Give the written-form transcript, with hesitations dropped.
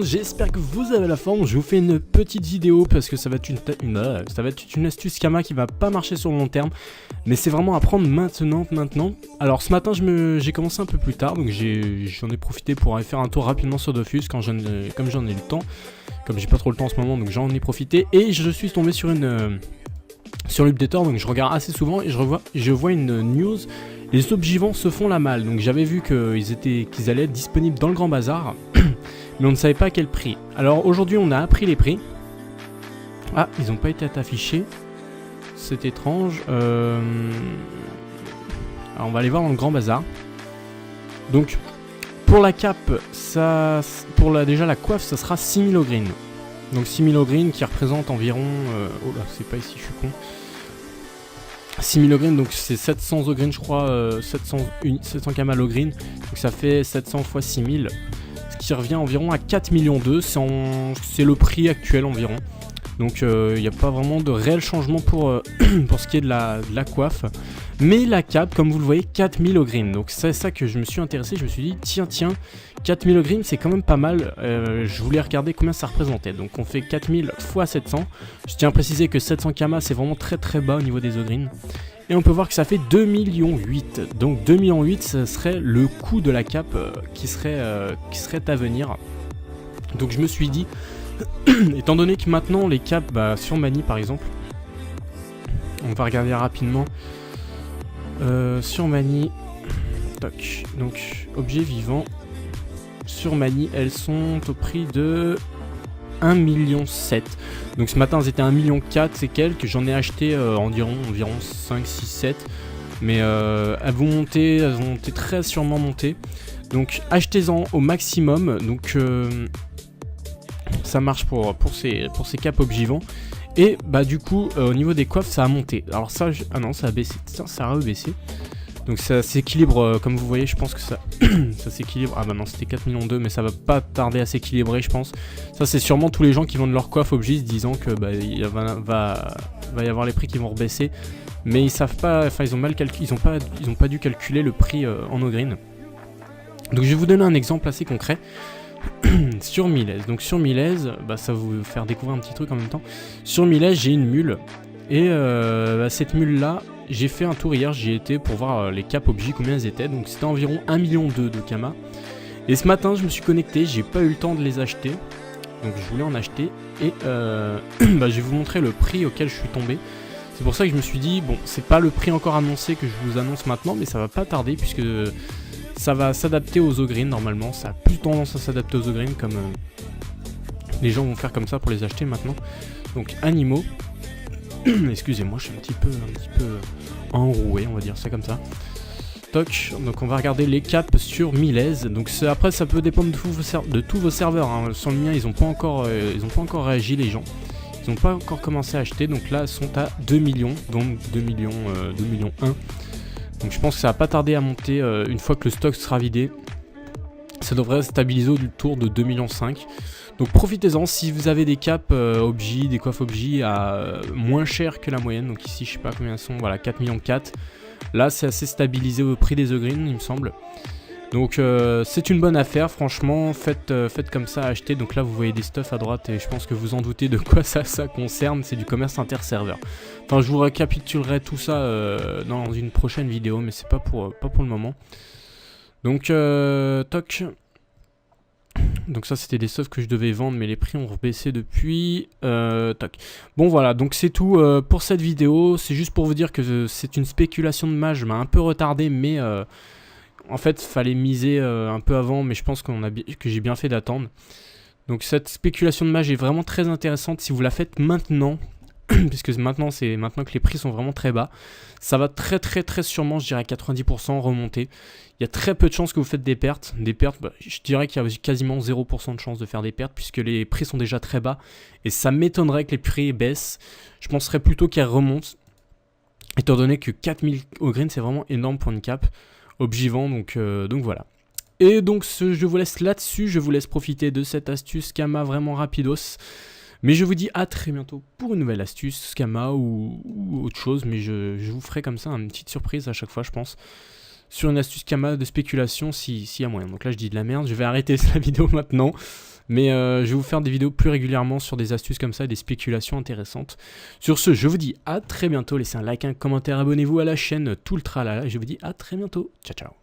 J'espère que vous avez la forme. Je vous fais une petite vidéo parce que ça va être une astuce Kama qui va pas marcher sur le long terme, mais c'est vraiment à prendre maintenant. Alors ce matin j'ai commencé un peu plus tard, donc j'en ai profité pour aller faire un tour rapidement sur Dofus comme j'en ai le temps, comme j'ai pas trop le temps en ce moment, donc j'en ai profité et je suis tombé sur l'updater, donc je regarde assez souvent et je vois une news. Les objivants se font la malle, donc j'avais vu qu'ils allaient être disponibles dans le grand bazar, mais on ne savait pas à quel prix. Alors aujourd'hui on a appris les prix. Ah, ils n'ont pas été affichés, c'est étrange. Alors on va aller voir dans le grand bazar. Donc pour la cape, déjà la coiffe, ça sera 6000 au green. Donc 6000 au green qui représente environ... oh là, c'est pas ici, je suis con. 6000 au green, donc c'est 700 au green, je crois, 700 kamal au green. Donc ça fait 700 x 6000, ce qui revient environ à 4 millions 2. C'est le prix actuel environ. Donc il n'y a pas vraiment de réel changement pour ce qui est de la coiffe. Mais la cape, comme vous le voyez, 4000 au green. Donc c'est ça que je me suis intéressé. Je me suis dit, tiens, 4000 au green, c'est quand même pas mal. Je voulais regarder combien ça représentait. Donc on fait 4000 x 700. Je tiens à préciser que 700 kama, c'est vraiment très bas au niveau des au green. Et on peut voir que ça fait 2 millions 8. Donc 2 millions 8, ce serait le coût de la cape qui serait à venir. Donc je me suis dit, étant donné que maintenant les capes, sur Mani par exemple, on va regarder rapidement. Sur Mani, toc, donc objet vivant, sur Mani, elles sont au prix de 1,7 million. Donc ce matin elles étaient 1,4 million et quelques, j'en ai acheté environ 5, 6, 7. Mais elles vont monter, très sûrement monter. Donc achetez-en au maximum. Donc ça marche pour ces capes objivants. Et du coup au niveau des coiffes ça a monté. Alors ça ah non, ça a baissé. Ça a rebaissé. Donc ça s'équilibre comme vous voyez, je pense que ça ça s'équilibre. Ah non, c'était 4 millions 2, mais ça va pas tarder à s'équilibrer, je pense. Ça c'est sûrement tous les gens qui vendent leur coiffe objet disant que il va y avoir les prix qui vont rebaisser, mais ils savent pas, enfin ils ont pas dû calculer le prix en au green. Donc je vais vous donner un exemple assez concret. Sur Milez, donc sur Milez, ça va vous faire découvrir un petit truc en même temps. Sur Milez, j'ai une mule, et cette mule là, j'ai fait un tour hier, j'y étais pour voir les capes objets combien elles étaient. Donc c'était environ 1,2 million de Kama. Et ce matin je me suis connecté, j'ai pas eu le temps de les acheter, donc je voulais en acheter. Et je vais vous montrer le prix auquel je suis tombé. C'est pour ça que je me suis dit, bon, c'est pas le prix encore annoncé que je vous annonce maintenant, mais ça va pas tarder puisque ça va s'adapter aux O-Green normalement. Ça a plus tendance à s'adapter aux O-Green, comme les gens vont faire comme ça pour les acheter maintenant. Donc animaux. Excusez-moi, je suis un petit peu enroué, on va dire ça comme ça. Toc, donc on va regarder les capes sur Milez. Donc après ça peut dépendre de tous vos serveurs, hein. Sur le mien ils ont pas encore réagi les gens. Ils n'ont pas encore commencé à acheter, donc là ils sont à 2 millions, donc 2 millions 1. Donc je pense que ça va pas tarder à monter une fois que le stock sera vidé. Ça devrait stabiliser autour de 2,5 millions. Donc profitez-en si vous avez des capes objet, des coiffes objet à moins cher que la moyenne. Donc ici je sais pas combien elles sont, voilà 4,4 millions. Là c'est assez stabilisé au prix des O-Green il me semble. Donc c'est une bonne affaire, franchement, faites comme ça, achetez. Donc là vous voyez des stuffs à droite et je pense que vous en doutez de quoi ça concerne, c'est du commerce inter-serveur. Enfin je vous récapitulerai tout ça dans une prochaine vidéo, mais c'est pas pour le moment. Donc toc. Donc ça c'était des stuffs que je devais vendre, mais les prix ont rebaissé depuis. Toc. Bon voilà, donc c'est tout pour cette vidéo. C'est juste pour vous dire que c'est une spéculation de mage, je m'a un peu retardé, mais... en fait, fallait miser un peu avant, mais je pense que j'ai bien fait d'attendre. Donc cette spéculation de mage est vraiment très intéressante si vous la faites maintenant, puisque maintenant que les prix sont vraiment très bas. Ça va très sûrement, je dirais à 90% remonter. Il y a très peu de chances que vous faites des pertes. Des pertes, je dirais qu'il y a quasiment 0% de chances de faire des pertes, puisque les prix sont déjà très bas. Et ça m'étonnerait que les prix baissent. Je penserais plutôt qu'elles remontent, étant donné que 4000 au green, c'est vraiment énorme pour une cape objivant, donc voilà. Et donc je vous laisse là-dessus, je vous laisse profiter de cette astuce Kama vraiment rapidos. Mais je vous dis à très bientôt pour une nouvelle astuce Kama ou autre chose, mais je vous ferai comme ça une petite surprise à chaque fois je pense. Sur une astuce Kama de spéculation s'il y a moyen. Donc là je dis de la merde, je vais arrêter la vidéo maintenant. Mais je vais vous faire des vidéos plus régulièrement sur des astuces comme ça, des spéculations intéressantes. Sur ce, je vous dis à très bientôt. Laissez un like, un commentaire, abonnez-vous à la chaîne, tout le tralala. Et je vous dis à très bientôt. Ciao, ciao.